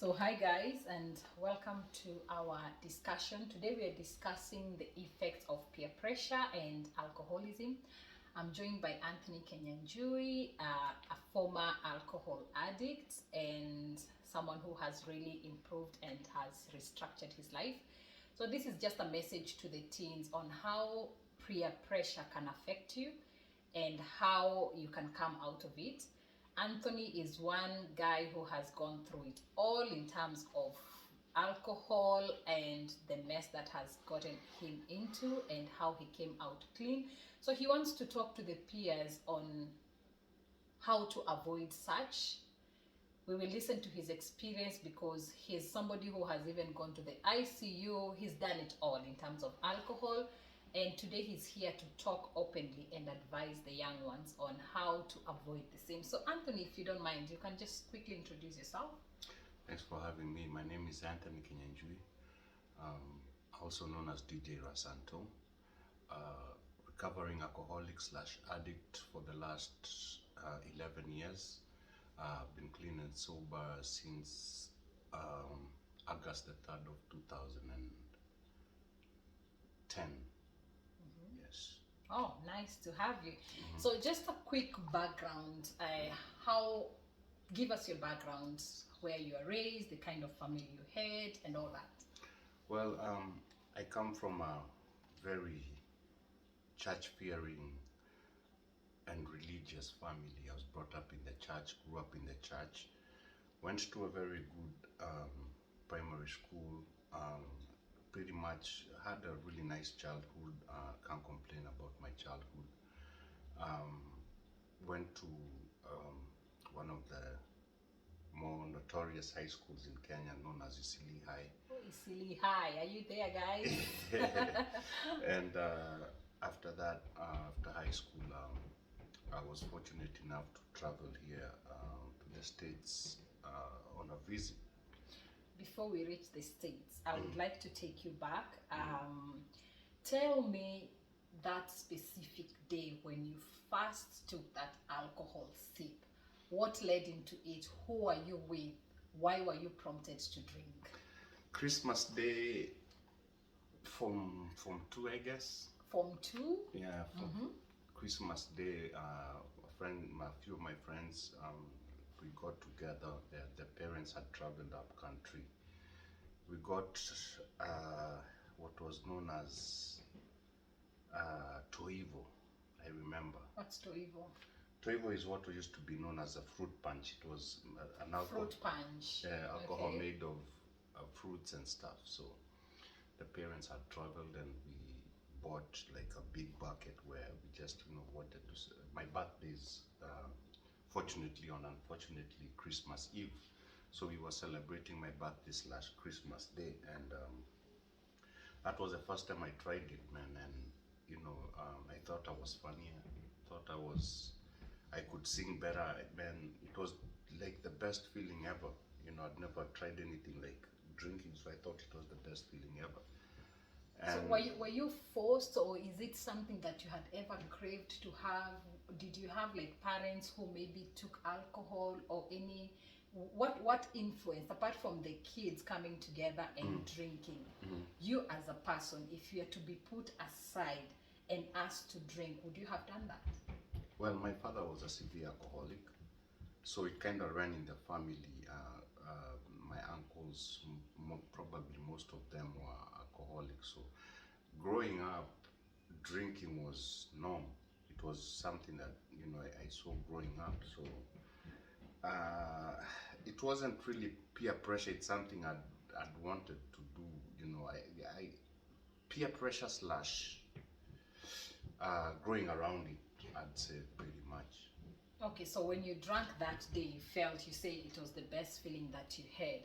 So, hi guys, and welcome to our discussion. Today, we are discussing the effects of peer pressure and alcoholism. I'm joined by Anthony Kenyan, a former alcohol addict and someone who has really improved and has restructured his life. So, this is just a message to the teens on how peer pressure can affect you and how you can come out of it. Anthony is one guy who has gone through it all in terms of alcohol and the mess that has gotten him into and how he came out clean. So he wants to talk to the peers on how to avoid such. We will listen to his experience because he's somebody who has even gone to the ICU. He's done it all in terms of alcohol. And today he's here to talk openly and advise the young ones on how to avoid the same. So Anthony, if you don't mind, you can just quickly introduce yourself. Thanks for having me. My name is Anthony Kenyan, also known as DJ Rasanto. Recovering alcoholic slash addict for the last 11 years. I've been clean and sober since August the 3rd of 2010. Yes. Oh, nice to have you. So just a quick background. Give us your background, where you are raised, the kind of family you had, and all that. Well, I come from a very church-fearing and religious family. I was brought up in the church, grew up in the church, went to a very good primary school, pretty much had a really nice childhood. Can't complain about my childhood. Went to one of the more notorious high schools in Kenya known as Isili High. Oh, Isili High, are you there, guys? And after that, after high school, I was fortunate enough to travel here to the States on a visit. Before we reach the States, I would like to take you back. Tell me that specific day when you first took that alcohol sip. What led into it? Who were you with? Why were you prompted to drink? Christmas Day, Form 2, I guess. Form 2? Yeah, Christmas Day, a few of my friends, we got together. Their parents had traveled up country. We got what was known as Toivo, I remember. What's Toivo? Toivo is what used to be known as a fruit punch. It was an alcohol. Fruit punch. Alcohol Okay. made of fruits and stuff. So the parents had traveled and we bought like a big bucket where we just wanted to. My birthday is fortunately or unfortunately Christmas Eve, so we were celebrating my birthday / Christmas Day, and that was the first time I tried it, man. And I thought I was funny. I thought I could sing better, man. It was like the best feeling ever. I'd never tried anything like drinking, so I thought it was the best feeling ever. So were you forced, or is it something that you had ever craved to have? Did you have like parents who maybe took alcohol or any? What influence, apart from the kids coming together and drinking, you as a person, if you are to be put aside and asked to drink, would you have done that? Well, my father was a severe alcoholic, so it kind of ran in the family. My uncles, probably most of them were alcoholics. So growing up, drinking was norm. It was something that I saw growing up. So it wasn't really peer pressure. It's something I'd wanted to do. I peer pressure / growing around it, I'd say pretty much. Okay, so when you drank that day, you say it was the best feeling that you had.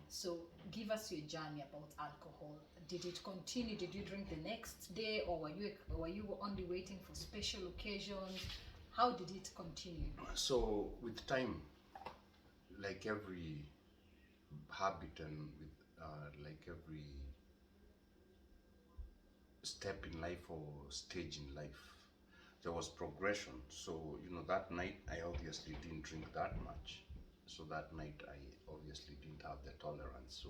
So give us your journey about alcohol. Did it continue? Did you drink the next day, or were you only waiting for special occasions? How did it continue? So with time, like every habit and with like every step in life or stage in life, there was progression. So that night I obviously didn't drink that much. So So that night I obviously didn't have the tolerance. So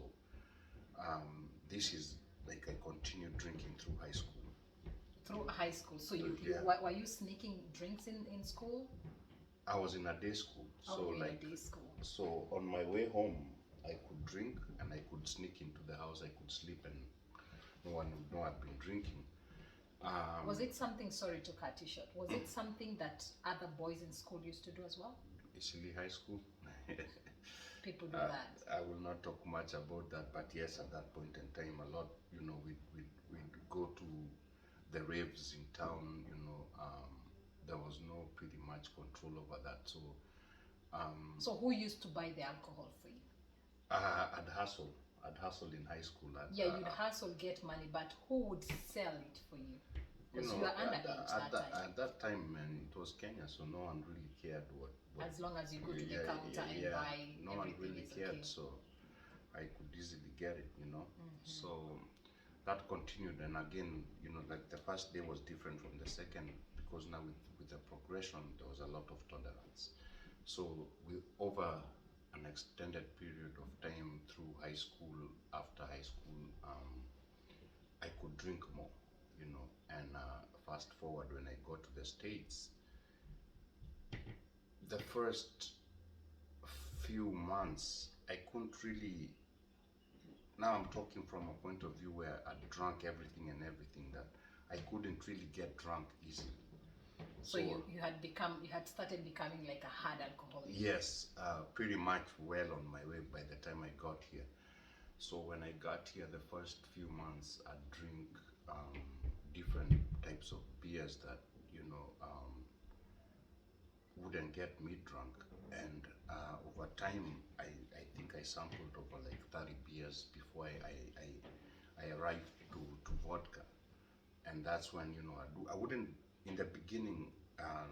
this is like I continued drinking through high school. Through high school, so you Yeah. were you sneaking drinks in school? I was in a day school, so in like a day school. so on my way home I could drink and I could sneak into the house. I could sleep and no one would know I've been drinking. Was it something? Sorry to cut you short. Was it something that other boys in school used to do as well? Basically high school. People do that. I will not talk much about that, but yes, at that point in time, a lot, we'd go to the raves in town, there was no pretty much control over that. So, So who used to buy the alcohol for you? I'd hustle. I'd hustle in high school. You'd hustle, get money, but who would sell it for you? Because you were underage that time. At that time, man, it was Kenya, so no one really cared what As long as you go to the counter and buy, no one everything really is cared, okay. so I could easily get it, So that continued, and again, like the first day was different from the second, because now with the progression, there was a lot of tolerance. So over an extended period of time through high school, after high school, I could drink more, and fast forward when I got to the States, the first few months, I couldn't really. Now I'm talking from a point of view where I drank everything that I couldn't really get drunk easily. So you had started becoming like a hard alcoholic. Yes, pretty much well on my way by the time I got here. So when I got here, the first few months, I'd drink different types of beers that wouldn't get me drunk, and over time I think I sampled over like 30 beers before I arrived to vodka. And that's when I wouldn't, in the beginning,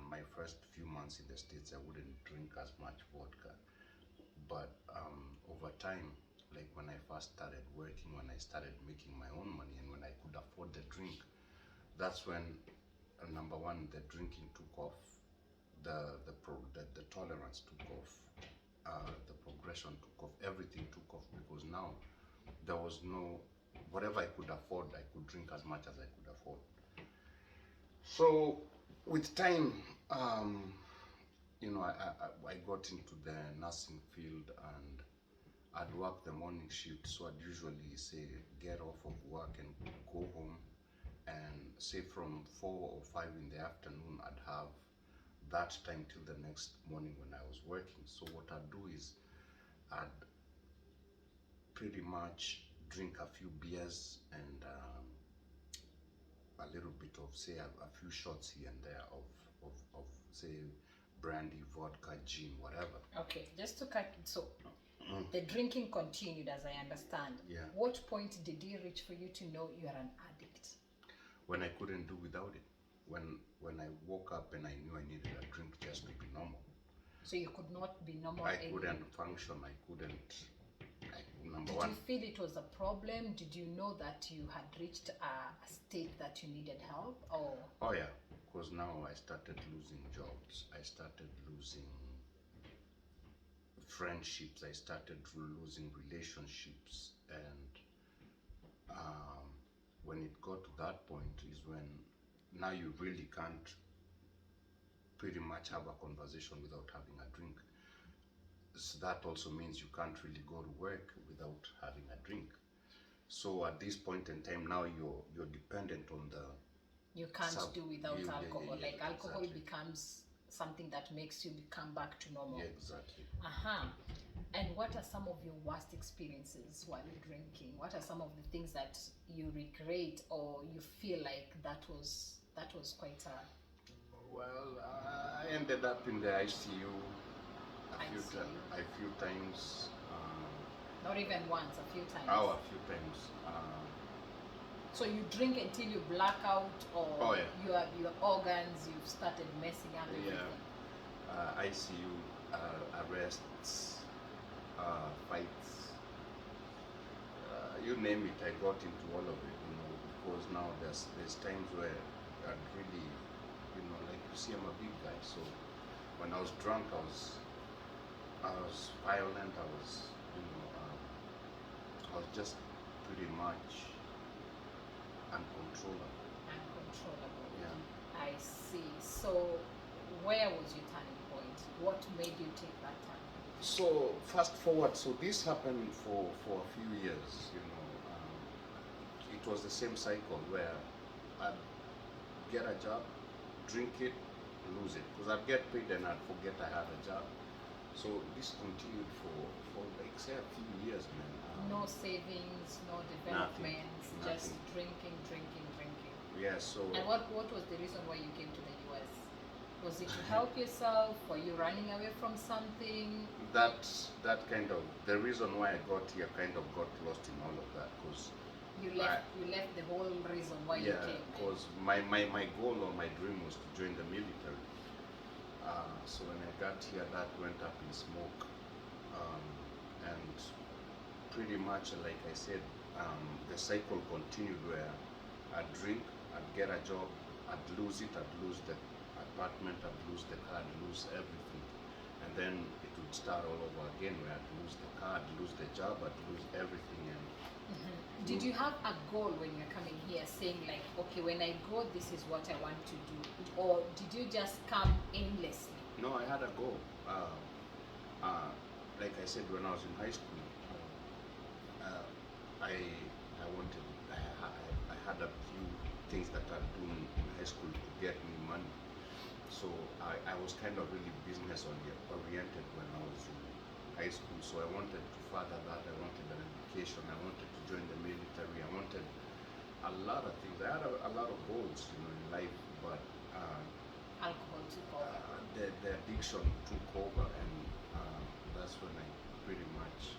my first few months in the States, I wouldn't drink as much vodka, but over time, like when I first started working, when I started making my own money and when I could afford the drink, that's when number one, the drinking took off, the tolerance took off, the progression took off, everything took off, because now there was no, whatever I could afford, I could drink as much as I could afford. So with time, I got into the nursing field, and I'd work the morning shift, so I'd usually say get off of work and go home, and say from 4 or 5 in the afternoon, I'd have that time till the next morning when I was working. So what I'd do is I'd pretty much drink a few beers and a little bit of, say, a few shots here and there of say brandy, vodka, gin, whatever. Okay, just to cut, so the drinking continued, as I understand. Yeah. What point did it reach for you to know you are an addict? When I couldn't do without it. When I woke up and I knew I needed a drink just to be normal. So you could not be normal I anymore? couldn't function. I couldn't. Number Did one. you feel it was a problem? Did you know that you had reached a state that you needed help? Or? Oh yeah, because now I started losing jobs. I started losing friendships. I started losing relationships, and when it got to that point is when now you really can't pretty much have a conversation without having a drink. So that also means you can't really go to work without having a drink. So at this point in time, now you're dependent on the. You can't do without alcohol. Yeah, like alcohol exactly. becomes something that makes you come back to normal. Yeah, exactly. And what are some of your worst experiences while drinking? What are some of the things that you regret or you feel like that was quite a... Well, I ended up in the ICU a few times. Not even once, a few times. Oh, a few times. So you drink until you black out, or your organs, you've started messing up everything? Yeah. ICU, arrests, fights, you name it, I got into all of it, because now there's times where I'd really, like you see, I'm a big guy, so when I was drunk, I was I was violent. I was just pretty much uncontrollable. Uncontrollable. Yeah. I see. So, where was your turning point? What made you take that turn? So fast forward. So this happened for a few years. It was the same cycle where I'd get a job, drink it, lose it. Because I'd get paid and I'd forget I had a job. So this continued for like say a few years, man. No savings, no development, just nothing. drinking, drinking, drinking. Yeah. So And what was the reason why you came to the US? Was it to help yourself? Were you running away from something? that kind of the reason why I got here kind of got lost in all of that because You left the whole reason why you yeah, came. because my goal or my dream was to join the military. So when I got here, that went up in smoke, and pretty much like I said, the cycle continued where I'd drink, I'd get a job, I'd lose it, I'd lose the apartment, I'd lose the car, I'd lose everything, and then it would start all over again where I'd lose the car, I'd lose the job, I'd lose everything, and Did you have a goal when you're coming here saying like, okay, when I go, this is what I want to do? Or did you just come aimlessly? no, I had a goal. Like I said, when I was in high school, uh, I wanted I had a few things that I'd do in high school to get me money. So I was kind of really business oriented when I was in high school. So I wanted to further that. I wanted an education. I wanted to join the military. I wanted a lot of things. I had a lot of goals, in life, but Alcohol took over. the addiction took over, and that's when I pretty much,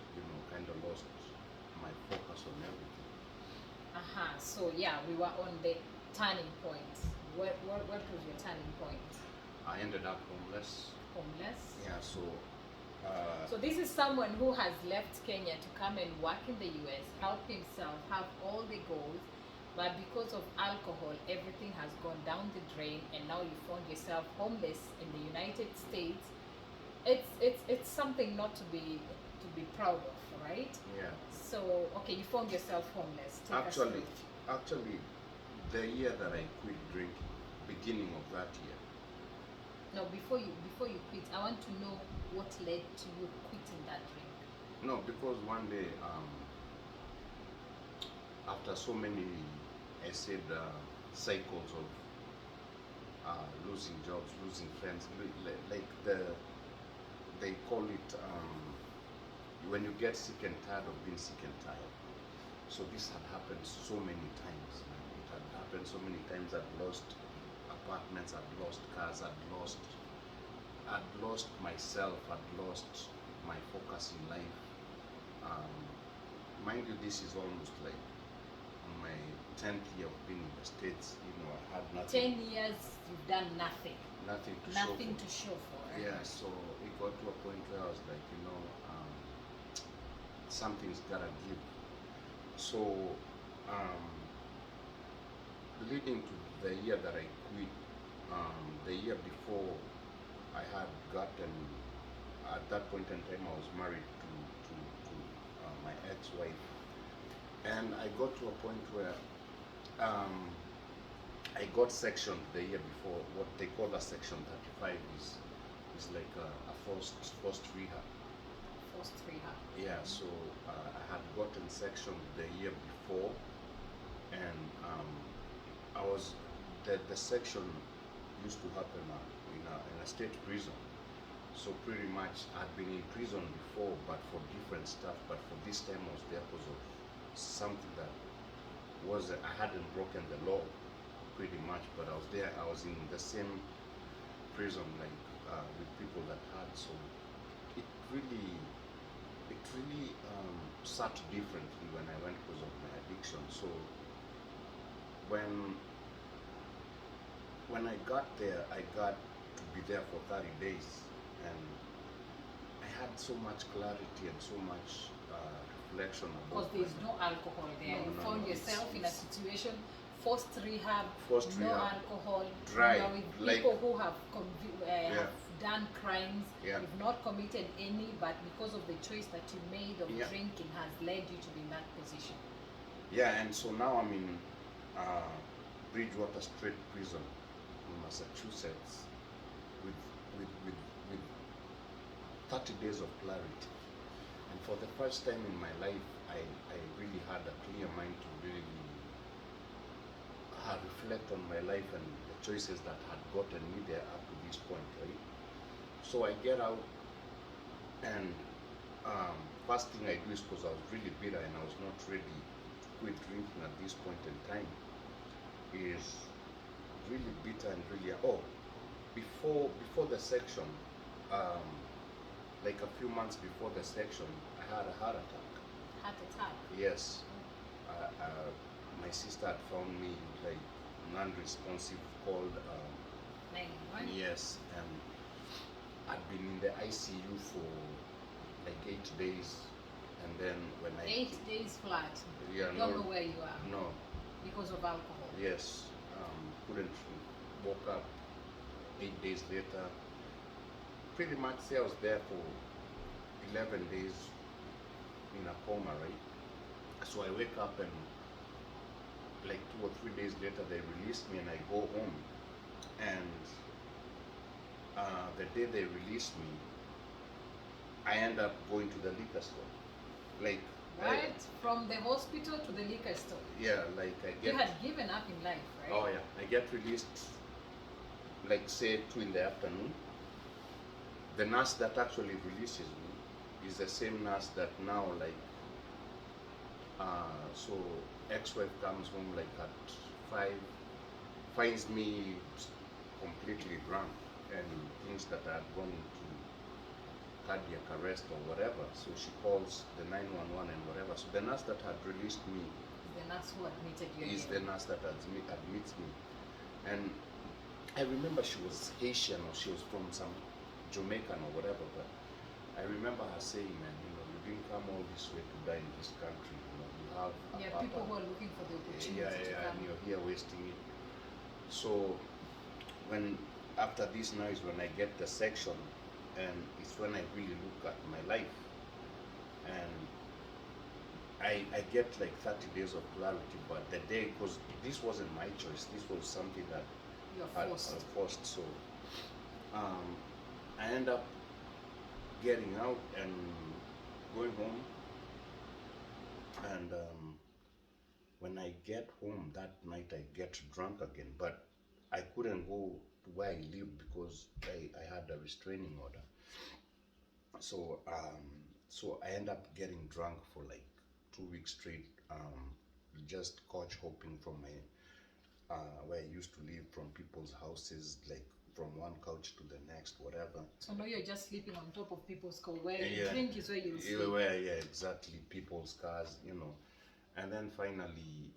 kind of lost my focus on everything. So yeah, we were on the turning point. What was your turning point? I ended up homeless. Homeless? Yeah, so So this is someone who has left Kenya to come and work in the US, help himself, have all the goals, but because of alcohol, everything has gone down the drain, and now you found yourself homeless in the United States. It's something not to be proud of, right? yeah. So okay, you found yourself homeless. Take us Actually, through. actually, the year that I quit drinking, beginning of that year. No, before you quit, I want to know what led to you quitting that drink. No, because one day, after so many, I said, cycles of losing jobs, losing friends, like they call it, when you get sick and tired of being sick and tired. So this had happened so many times. Man. It had happened so many times. I'd lost apartments, I'd lost cars, I'd lost myself, I'd lost my focus in life. Um, Mind you, this is almost like my 10th year of being in the States. I had nothing. 10 years, you've done nothing. Nothing to Nothing show to show for. for. Yeah, so it got to a point where I was like, something's gotta give. So, leading to the year that I quit, the year before, I had gotten, at that point in time, I was married to my ex-wife, and I got to a point where I got sectioned the year before. What they call a section 35 is like a forced rehab. Forced rehab. Yeah, so I had gotten sectioned the year before, and I was the section used to happen in a state prison. So pretty much I'd been in prison before, but for different stuff. But for this time I was there because of something that was I hadn't broken the law, pretty much. But I was there. I was in the same prison like with people that had. So it really sat differently when I went because of my addiction. So when I got there, I got to be there for 30 days, and I had so much clarity and so much reflection Because about there's no alcohol there. No, You no, found no, yourself in a it's- situation, forced rehab, Forced no rehab, alcohol, dry, you are with like- people who have done crimes, Yeah. you've not committed any, but because of the choice that you made of Yeah. drinking has led you to be in that position. Yeah, and so now I'm in uh, Bridgewater Street Prison in Massachusetts with, with 30 days of clarity. And for the first time in my life, I really had a clear mind to really reflect on my life and the choices that had gotten me there up to this point, right? So I get out, and first thing I do is, because I was really bitter and I was not ready to quit drinking at this point in time, is really bitter and really, before the section, um, like a few months before the section, I had a heart attack. Heart attack. Yes. My sister had found me like non-responsive, called 911. yes, and I'd been in the ICU for like 8 days, and then when I 8 days flat. Yeah, You don't no, know where you are no, because of alcohol. yes, couldn't woke up 8 days later. Pretty much, say I was there for 11 days in a coma, right? So I wake up, and like 2 or 3 days later they released me, and I go home, and the day they released me, I end up going to the liquor store. Like, Right from the hospital to the liquor store. Yeah, like I You get. had given up in life, right? Oh yeah, I get released, like say 2 in the afternoon. The nurse that actually releases me is the same nurse that now, like, so ex-wife comes home like at 5, finds me completely drunk and thinks that I had gone into cardiac arrest or whatever. So she calls the 911 and whatever. So the nurse that had released me The nurse who admitted you. is the nurse that admits me. And I remember she was Haitian, or she was from some Jamaican or whatever, but I remember her saying, man, you didn't come all this way to die in this country. You have Yeah, people who are looking for the opportunity to come. and you're here wasting it. So after this now is when I get the section, and it's when I really look at my life, and I get like 30 days of clarity. But the day, because this wasn't my choice, this was something that You're I forced. forced. So I end up getting out and going home, and when I get home that night, I get drunk again, but I couldn't go to where I live because I had a restraining order. So I end up getting drunk for like 2 weeks straight, just couch hopping from my where I used to live, from people's houses, like from one couch to the next, whatever. So now you're just sleeping on top of people's car. Where you Yeah. drink is where you sleep. Yeah, exactly. People's cars. And then finally,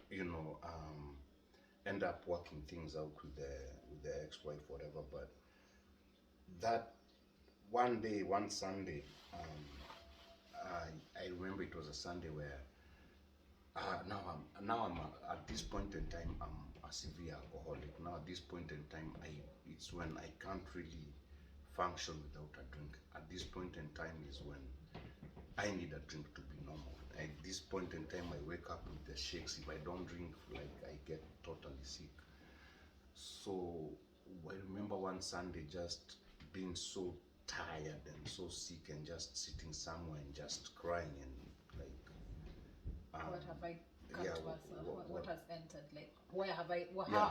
you know, end up working things out with the ex-wife, whatever. But that one Sunday, I remember it was a Sunday where now I'm at this point in time I'm a severe alcoholic. Now at this point in time, it's when I can't really function without a drink. At this point in time is when I need a drink to be normal. At this point in time, I wake up with the shakes. If I don't drink, like, I get totally sick. So I remember one Sunday just being so tired and so sick, and just sitting somewhere and just crying, and like, What have I come yeah, to us? What has entered? Like, where have I? Yeah.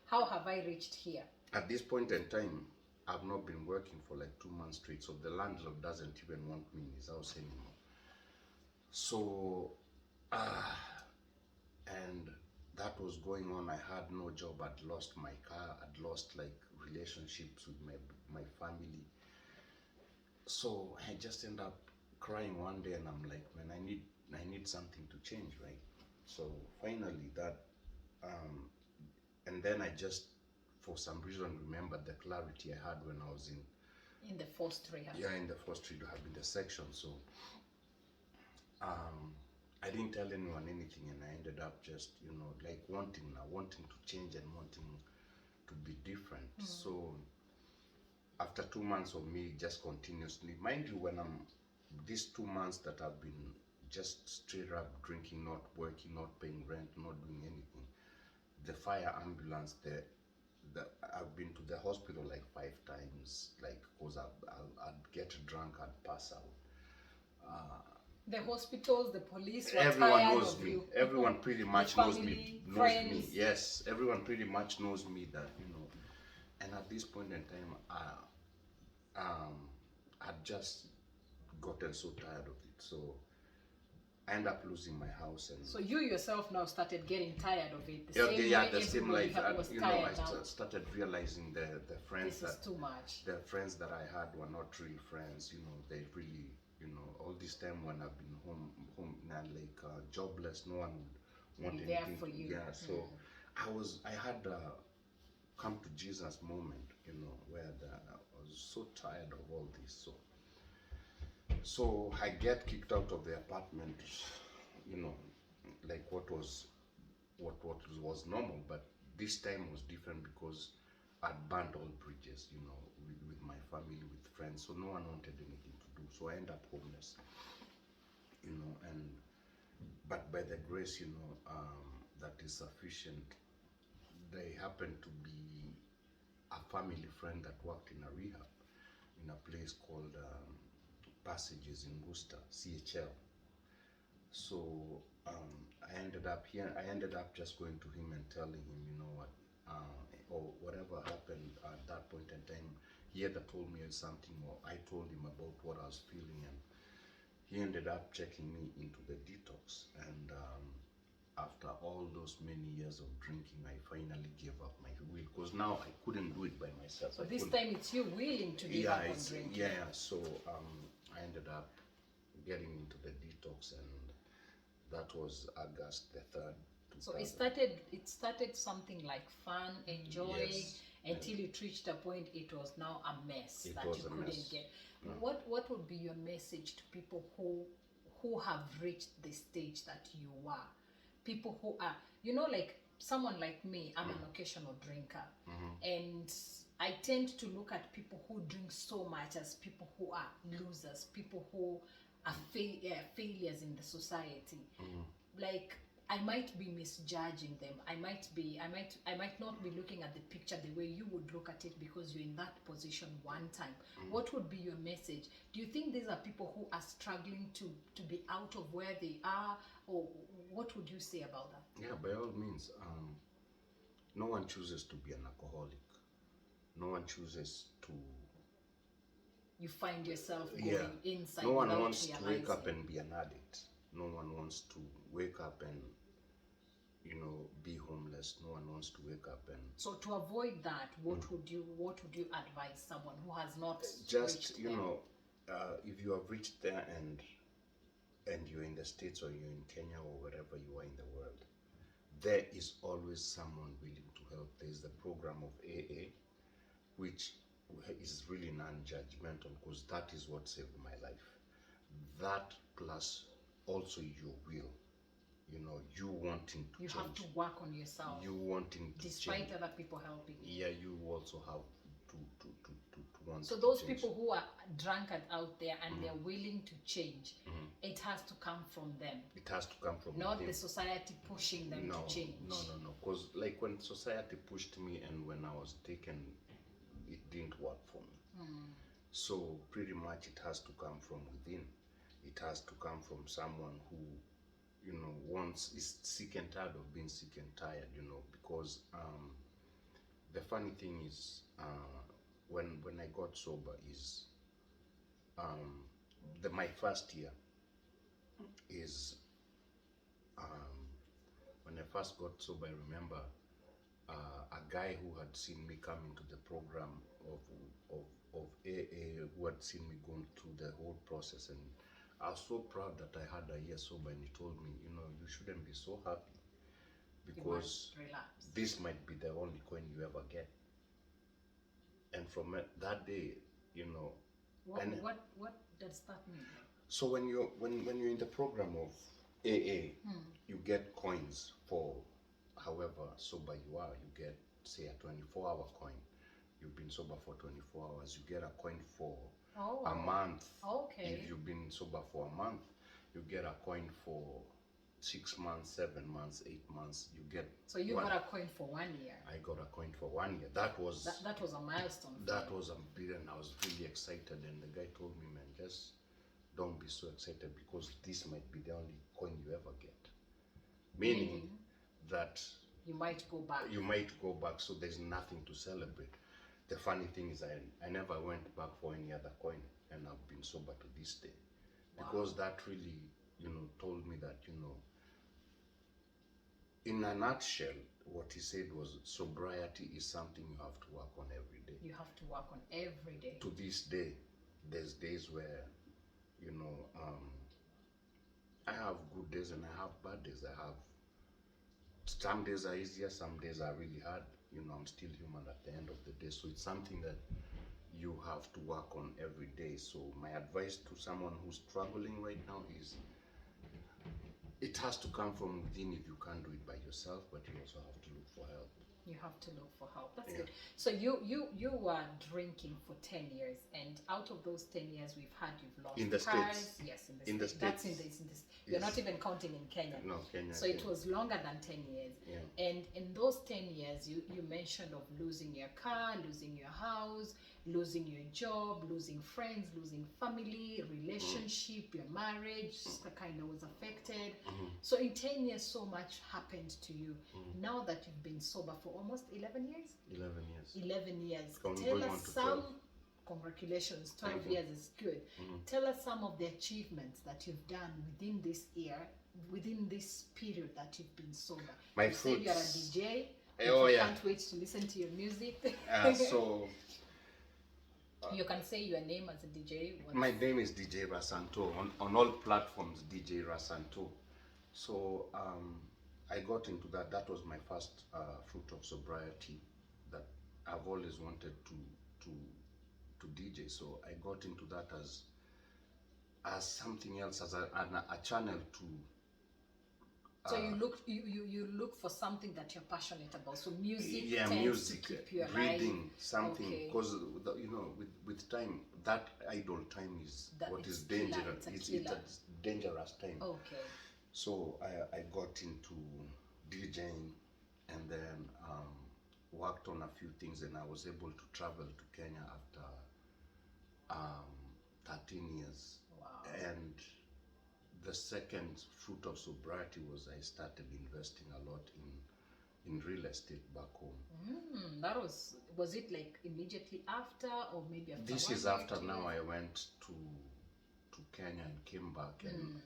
How have I reached here? At this point in time, I've not been working for like 2 months straight, so the landlord doesn't even want me in his house anymore. So, and that was going on. I had no job. I'd lost my car. I'd lost like relationships with my family. So I just end up crying one day, and I'm like, man, I need something to change, right? So finally and then I just, for some reason, remembered the clarity I had when I was in the forced rehab. Yeah, in the forced rehab, in the section. So I didn't tell anyone anything, and I ended up just, like wanting to change and wanting to be different. So after 2 months of me just continuously, mind you, when I'm these 2 months that I've been just straight up drinking, not working, not paying rent, not doing anything, the fire ambulance, I've been to the hospital like 5 times, like, because I'd get drunk, I'd pass out. The hospitals, the police were Everyone tired knows of me. you. Everyone pretty much knows me. Family, friends. Yes, everyone pretty much knows me, that, and at this point in time, I'd just gotten so tired of it. So I ended up losing my house. And so you yourself now started getting tired of it. the same life. I started realizing the friends this is too much. The friends that I had were not real friends. They really, all this time when I've been home and like jobless, no one wanted there anything for you. Yeah, so I had a come to Jesus moment, where I was so tired of all this. So I get kicked out of the apartment, like what was normal, but this time was different because I'd burnt all bridges, with my family, with friends, so no one wanted anything to do. So I end up homeless, and but by the grace, that is sufficient. They happened to be a family friend that worked in a rehab in a place called Passages in Worcester, CHL. So I ended up just going to him and telling him, what, or whatever happened at that point in time. He either told me something, or I told him about what I was feeling, and he ended up checking me into the detox. And after all those many years of drinking, I finally gave up my will, because now I couldn't do it by myself. So this time it's you willing to give up on drinking. Yeah, so I ended up getting into the detox, and that was August the 3rd. So it started something like fun, enjoying, Yes, until it reached a point it was now a mess It that was you a couldn't mess. get. What would be your message to people who have reached the stage that you are? People who are, like someone like me, I'm an occasional drinker. And I tend to look at people who drink so much as people who are losers, people who are failures in the society. Like, I might be misjudging them. I might not be looking at the picture the way you would look at it, because you're in that position one time. What would be your message? Do you think these are people who are struggling to be out of where they are, or what would you say about that? Yeah, by all means. No one chooses to be an alcoholic. No one chooses to. You find yourself going inside. No one without wants to wake up realizing. and be an addict. No one wants to wake up and be homeless. No one wants to wake up and. So to avoid that, what would you advise someone who has not Just reached there? if you have reached there and you're in the States, or you're in Kenya, or wherever you are in the world, there is always someone willing to help. There's the program of AA, which is really non-judgmental, because that is what saved my life. That plus also your will, you wanting to change. You have to work on yourself. You wanting to despite change. other people helping you. Yeah, you also have to want So to those change. people who are drunkards out there and they're willing to change, it has to come from them. It has to come from Not within. the society pushing them to change. No. Because like when society pushed me and when I was taken, it didn't work for me. So pretty much it has to come from within. It has to come from someone who, is sick and tired of being sick and tired, because the funny thing is, when I got sober is, my first year is, when I first got sober, I remember a guy who had seen me come into the program of AA, who had seen me going through the whole process, and I was so proud that I had a year sober, and he told me, you shouldn't be so happy, because this might be the only coin you ever get. And from that day, What does that mean? So when you're in the program of AA, you get coins for however sober you are. You get say a 24-hour coin. You've been sober for 24 hours, you get a coin for Oh. a month. Okay. If you've been sober for a month, you get a coin for 6 months, 7 months, 8 months. You get. So you got a coin for 1 year. I got a coin for 1 year. That was a milestone. That was a brilliant. I was really excited, and the guy told me, man, just don't be so excited because this might be the only coin you ever get. Meaning that you might go back. You might go back, so there's nothing to celebrate. The funny thing is, I never went back for any other coin, and I've been sober to this day. Because that really, told me that, in a nutshell, what he said was sobriety is something you have to work on every day. You have to work on every day. To this day, there's days where, I have good days and I have bad days. I have some days are easier, some days are really hard. I'm still human at the end of the day. So it's something that you have to work on every day. So my advice to someone who's struggling right now is it has to come from within if you can't do it by yourself, but you also have to look for help. You have to look for help. That's good. So you were drinking for 10 years, and out of those 10 years, we've had you've lost in the cars. States. Yes, in the States. That's in this. You're not even counting in Kenya. No, Kenya. So it was longer than 10 years. Yeah. And in those 10 years, you mentioned of losing your car, losing your house, losing your job, losing friends, losing family, relationship, your marriage kind of was affected. So in 10 years, so much happened to you. Now that you've been sober for almost 11 years? 11 years. 11 years. Tell us some, congratulations, 12 years is good. Tell us some of the achievements that you've done within this year, within this period that you've been sober. You said you're a DJ. Can't wait to listen to your music. So you can say your name as a DJ. My name is DJ Rasanto. On all platforms, DJ Rasanto. So I got into that. That was my first fruit of sobriety that I've always wanted to DJ. So I got into that as something else, as a channel to. So you look for something that you're passionate about. So music, music, to keep you alive. Reading something, because with time, that idle time is what is dangerous. It's a dangerous time. Okay. So I got into DJing, and then worked on a few things, and I was able to travel to Kenya after 13 years. Wow. And the second fruit of sobriety was I started investing a lot in real estate back home. That was it like immediately after, or maybe after? This is after. Now I went to Kenya and came back, and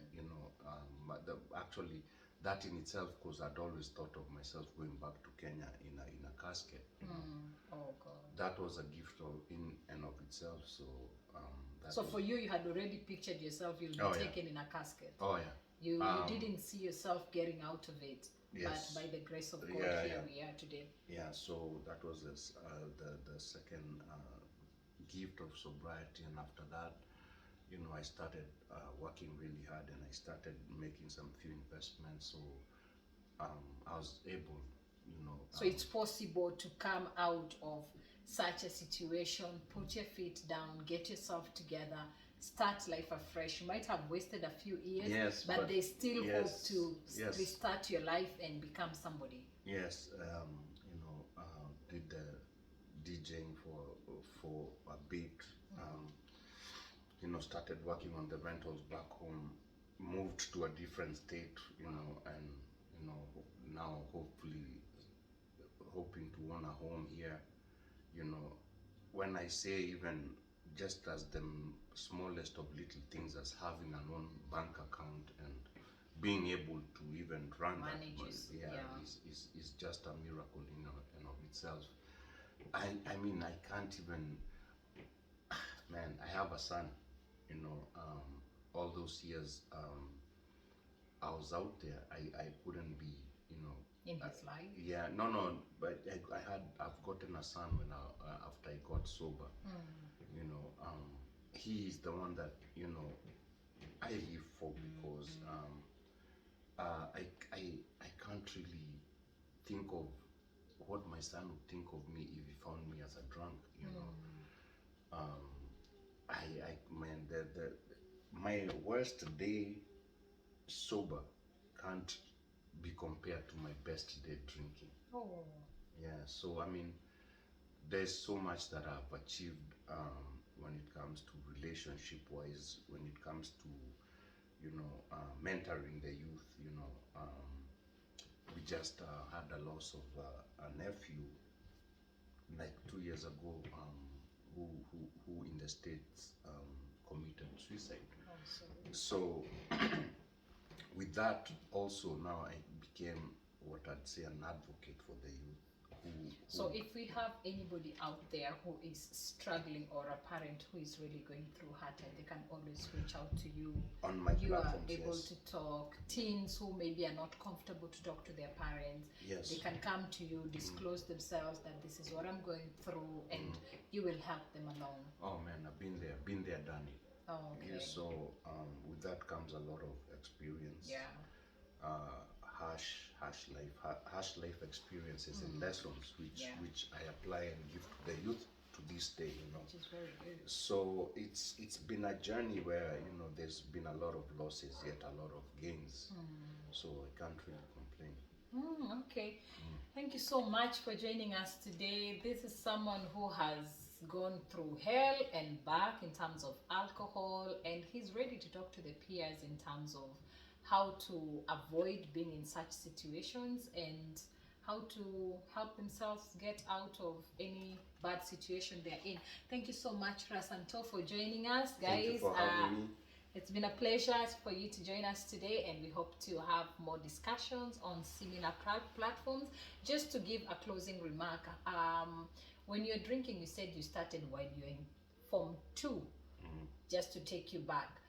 actually that in itself, because I'd always thought of myself going back to Kenya in a casket. Oh God. That was a gift in and of itself. So. So for you had already pictured yourself you'll be taken in a casket. Oh yeah. You didn't see yourself getting out of it. Yes. But by the grace of God, here we are today. Yeah. So that was the second gift of sobriety, and after that, I started working really hard, and I started making some few investments. So I was able, So it's possible to come out of such a situation, put your feet down, get yourself together, start life afresh. You might have wasted a few years, but they still hope to restart your life and become somebody. Yes, did the DJing for a bit. Started working on the rentals back home, moved to a different state, and now hopefully hoping to own a home here. When I say even just as the smallest of little things as having an own bank account and being able to even run is just a miracle in and of itself. I mean, I can't even, man, I have a son, all those years I was out there, I couldn't be, in his life? Yeah, no, but I've gotten a son when after I got sober. He is the one that I live for, because I can't really think of what my son would think of me if he found me as a drunk, you know. Man, my worst day sober can't be compared to my best day drinking. Oh. Yeah, so I mean, there's so much that I've achieved when it comes to relationship wise, when it comes to, mentoring the youth. We just had a loss of a nephew like 2 years ago, who in the States committed suicide. Oh, sorry. So with that also, now I became what I'd say an advocate for the youth. So if we have anybody out there who is struggling, or a parent who is really going through hard time, they can always reach out to you. On my You are platforms, able yes. to talk. Teens who maybe are not comfortable to talk to their parents, Yes. they can come to you, disclose themselves, that this is what I'm going through, and you will help them along. Oh man, I've been there, done it. Oh, okay. Yes, so with that comes a lot of experience. Yeah. Harsh life experiences and lessons which I apply and give to the youth to this day, Which is very good. So it's been a journey where there's been a lot of losses yet a lot of gains. So I can't really complain. Okay. Thank you so much for joining us today. This is someone who has gone through hell and back in terms of alcohol, and he's ready to talk to the peers in terms of how to avoid being in such situations and how to help themselves get out of any bad situation they're in. Thank you so much, Rasanto, for joining us, guys. Thank you for having me. It's been a pleasure for you to join us today, and we hope to have more discussions on similar platforms. Just to give a closing remark, when you're drinking, you said you started while you're in Form 2, just to take you back.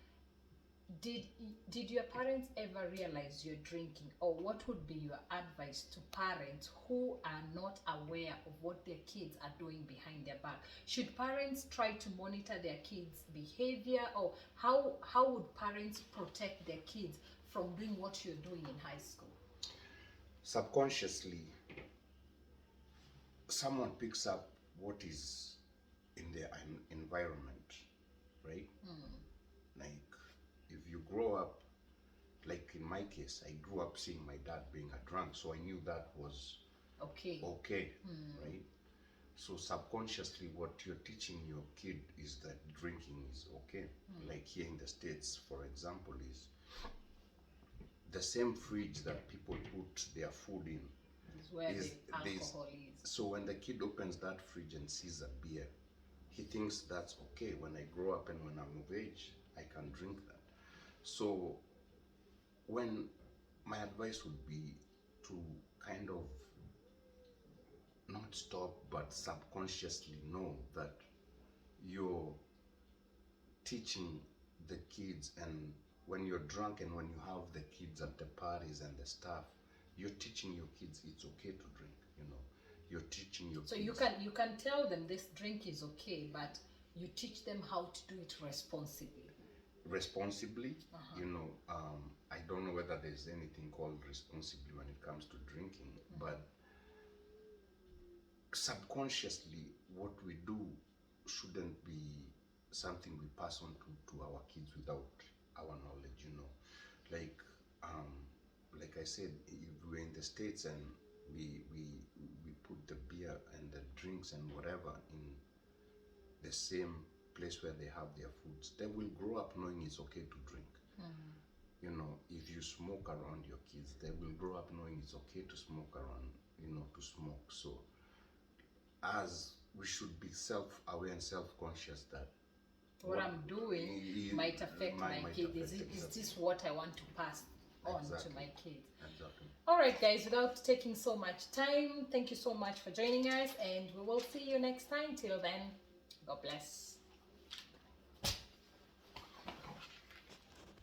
Did your parents ever realize you're drinking, or what would be your advice to parents who are not aware of what their kids are doing behind their back? Should parents try to monitor their kids' behavior, or how would parents protect their kids from doing what you're doing in high school? Subconsciously, someone picks up what is in their environment, right? Like, if you grow up, like in my case, I grew up seeing my dad being a drunk, so I knew that was Okay. right? So subconsciously, what you're teaching your kid is that drinking is okay. Like here in the States, for example, is the same fridge that people put their food in Is where the alcohol is. So when the kid opens that fridge and sees a beer, he thinks that's okay. When I grow up and when I'm of age, I can drink that. So when my advice would be to kind of not stop, but subconsciously know that you're teaching the kids, and when you're drunk and when you have the kids at the parties and the stuff, you're teaching your kids it's okay to drink. You're teaching your So kids. you can tell them this drink is okay, but you teach them how to do it responsibly. I don't know whether there's anything called responsibly when it comes to drinking, but subconsciously what we do shouldn't be something we pass on to our kids without our knowledge. Like I said, if we're in the States and we put the beer and the drinks and whatever in the same place where they have their foods, they will grow up knowing it's okay to drink. If you smoke around your kids, they will grow up knowing it's okay to smoke around, to smoke. So as we should be self-aware and self-conscious that what I'm doing might affect my kids. Is this what I want to pass on to my kids? Exactly. All right, guys, without taking so much time, thank you so much for joining us, and we will see you next time. Till then, God bless.